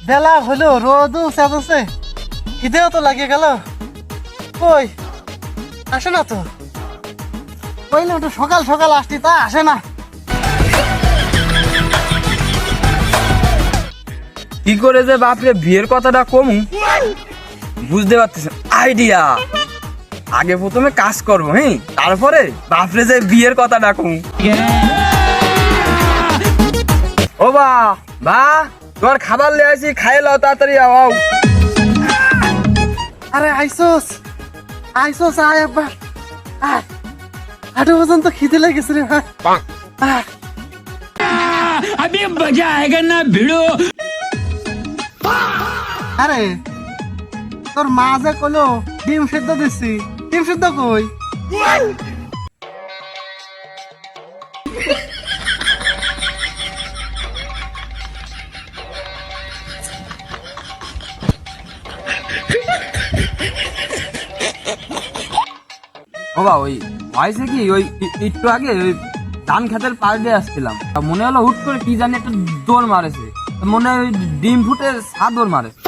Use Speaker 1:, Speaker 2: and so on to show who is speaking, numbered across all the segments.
Speaker 1: বেলা হলো রোদও চেঁচাচ্ছে, খিদেও তো লাগিয়ে গেল। কই আসে না তো, কইলে একটু সকাল সকাল আসতি, তা আসে না।
Speaker 2: কি করে যে বাপরে বিয়ের কথাটা কমু বুঝতে পারতেছেন। আইডিয়া, আগে প্রথমে কাজ করবো, হ্যাঁ, তারপরে বাপরে যে বিয়ের কথাটা কমু। ও বা তোমার খাবার লে আসি, খাই লাও, তাড়াতাড়ি আও।
Speaker 1: আরে আইসোস আইসোস, আয় একবার আয়। হাঁটু পর্যন্ত খিদে লেগেছে রে ভাই।
Speaker 3: अभी मजा आएगा ना भिड़ो।
Speaker 1: আরে তোর মা যে কলো ডিম সিদ্ধ দিচ্ছি, ডিম সিদ্ধ কই?
Speaker 2: ও বা ওই হয়েছে কি, ওই একটু আগে ওই ধান খেতের পাশ দিয়ে আসছিলাম, মনে হলো হুট করে কি জানি একটা দৌড় মারেছে, মনে হয় ওই ডিম ফুটে দৌড় মারেছে।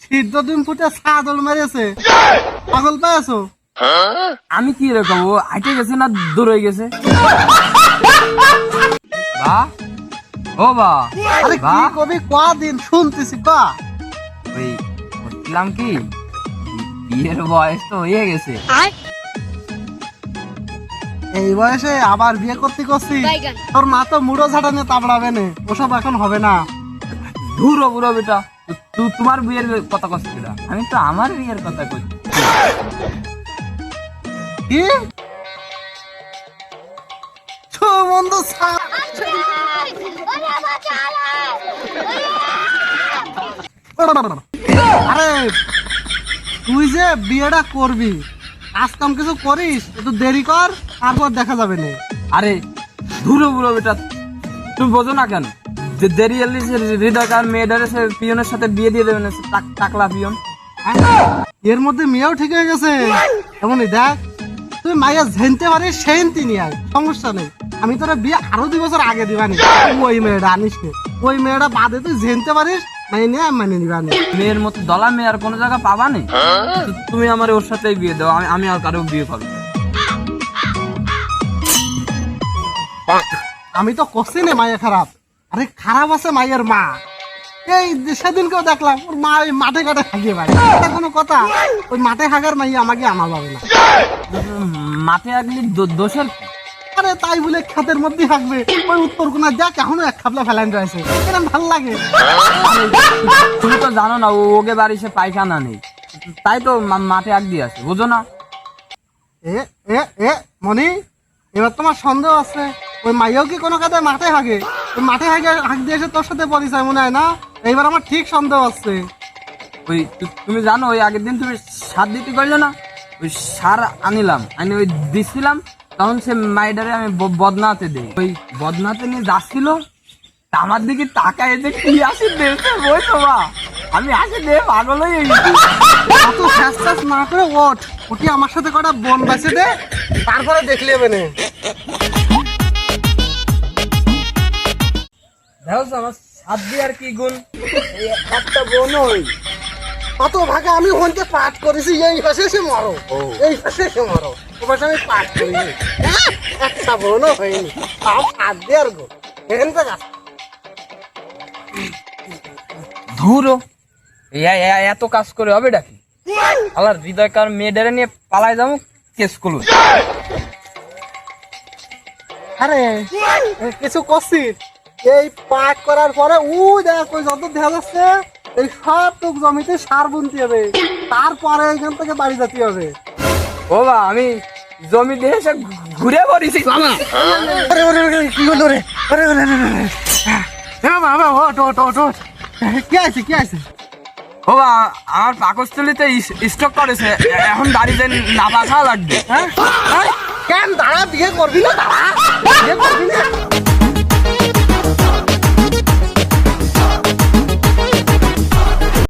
Speaker 1: সিদ্ধ ডিম ফুটে ছাদল মেরেছে, পাগল পাইছো?
Speaker 2: আমি কি এরকম, ও হাইটে গেছে না দৌড়ে গেছে? বা ও বা
Speaker 1: আরে
Speaker 2: বা
Speaker 1: কি কবি কদিন শুনতেছি কা।
Speaker 2: ওই বলছিলাম কি, বিয়ের বয়স তো হয়ে গেছে।
Speaker 1: এই বয়সে আবার বিয়ে করতে করছি, তোর মা তো মুড়ো ঝাঁটা নিয়ে তাবড়াবে না, ওসব এখন হবে না।
Speaker 2: ধুরো বুড়ো বেটা, তোমার বিয়ের কথা করছি না, আমি তো আমার বিয়ের কথা করছি।
Speaker 1: কি সুমন্ত আরে তুই যে বিয়েটা করবি, কাজ কাম কিছু করিস, একটু দেরি কর, তারপর দেখা যাবে না।
Speaker 2: আরে ধুরো বুড়ো বেটা, তুমি বোঝো না কেন যে দেরি এলি হৃদয় কার মেয়েটার পিয়নের সাথে বিয়ে দিয়ে দেবেন, টাকলা পিয়ন।
Speaker 1: এর মধ্যে মেয়েও ঠিক হয়ে গেছে, এমনই দেখ, তুই মাইয়া ঝেনতে পারিস সেইনতি নিয়ে আয়, সমস্যা নেই। আমি তোরা বিয়ে আরো 2 বছর আগে দিবানি, ওই মেয়েটা আনিস নে, ওই মেয়েটা বাদে তুই ঝেনতে পারিস, মানে নিয়ে মানে নিবানি।
Speaker 2: মেয়ের মতো দলা মেয়ে আর কোনো জায়গা পাবা নেই, তুমি আমার ওর সাথেই বিয়ে দাও, আমি আর কারো বিয়ে করবো।
Speaker 1: আমি তো করছি না মাইয়া খারাপ, আরে খারাপ আছে মাইয়ের মা। এই সেদিনকেও দেখলাম ওর মা ওই মাঠে ঘাটে হাগিয়ে পারে, এটা কোনো কথা? ওই মাঠে হাগার মাইয়া আমাকে আনা যাবে না।
Speaker 2: মাঠে আগলি দোষের কি?
Speaker 1: আরে তাই বলে ক্ষেতের মধ্যে হাঁকবে, ওই উত্তর কোনা দেখ এখনো এক খাপলা ফেলাইন রয়েছে, এরকম ভাল লাগে?
Speaker 2: তুমি তো জানো না, ওকে বাড়ি সে পায়খানা নেই, তাই তো মাঠে আগ দিয়ে আছে, বুঝো না?
Speaker 1: এ এ এ মনি, এবার তোমার সন্দেহ আছে, ওই মাইয়াও কি কোনো কাজে মাঠে হাগে? ওই মাঠে হাগে হাঁক দিয়ে এসে তোর সাথে পরিচয় মনে হয় না? এইবার আমার ঠিক সন্দেহ আছে।
Speaker 2: ওই তুমি জানো, ওই আগের দিন তুমি সার দিতে পারলে না, ওই সার আনিলাম, আমি ওই দিচ্ছিলাম, তখন সে মাইডারে আমি বদনাতে দিই, ওই বদনাতে নিয়ে যাচ্ছিল, আমার দিকে তাকায় যে কি আসি দিয়েছে বলছো বা, আমি আসি দিয়ে পাগল হয়ে গেছি।
Speaker 1: অত ফ্যাস না করে ওঠ, ওটি আমার সাথে কটা বন বাঁচে দে, তারপরে দেখলে হবে না।
Speaker 2: দেখো আমার সাত দিয়ে আর কি গুণ,
Speaker 1: একটা বোন ওই অত ভাগে আমি হনতে পাঠ করেছি, এই পাশে এসে মরো, এই পাশে এসে মরো, ও পাশে আমি পাঠ করিনি, একটা বোনও হয়নি, তাও 7 দিয়ে আর গো এখান থেকে
Speaker 2: ধুরো এত কাজ করে হবে ডাকি, আলার হৃদয় কার মেয়েটারে নিয়ে পালাই যাবো কেস করলো।
Speaker 1: আরে কিছু করছি, এই পাঠ করার পরে ও দেখ ওই যত দেখা যাচ্ছে, এই সব টুক জমিতে সার বুনতে হবে, তারপরে এখান থেকে বাড়ি যেতে হবে।
Speaker 2: ও বা আমি জমি দিয়ে এসে ঘুরে পড়েছি মামা।
Speaker 1: আরে ওরে ওরে কি হলো রে, আরে ওরে বাবা ওঠ ওঠ ওঠ ওঠ, কি আছে কি আছে?
Speaker 2: ও বা আমার পাকস্থলিতে স্টক করেছে, এখন গাড়িতে নাবা খাওয়া লাগবে।
Speaker 1: হ্যাঁ কেন দাঁড়া, বিয়ে করবি না? দাঁড়া, বিয়ে করবি না?